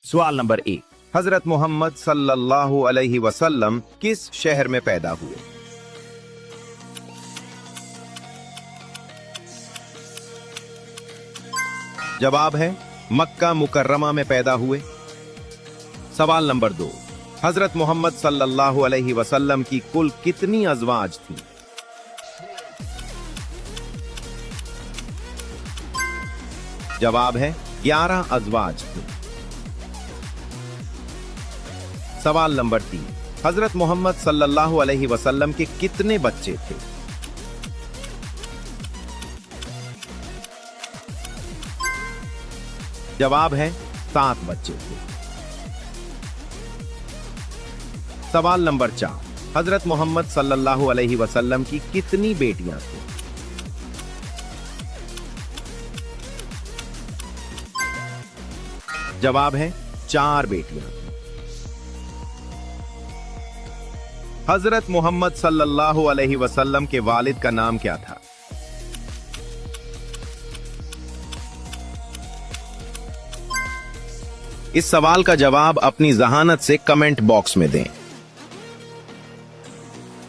सवाल नंबर 1, हजरत मोहम्मद सल्लल्लाहु अलैहि वसल्लम किस शहर में पैदा हुए? जवाब है मक्का मुकर्रमा में पैदा हुए। सवाल नंबर 2, हजरत मोहम्मद सल्लल्लाहु अलैहि वसल्लम की कुल कितनी अज़वाज थी? जवाब है 11 अज़वाज थी। सवाल नंबर 3, हजरत मोहम्मद सल्लल्लाहु अलैहि वसल्लम के कितने बच्चे थे? जवाब है 7 बच्चे थे। सवाल नंबर 4, हजरत मोहम्मद सल्लल्लाहु अलैहि वसल्लम की कितनी बेटियां थीं? जवाब है 4 बेटियां थीं। हजरत मोहम्मद सल्लल्लाहु अलैहि वसल्लम के वालिद का नाम क्या था? इस सवाल का जवाब अपनी जहानत से कमेंट बॉक्स में दें।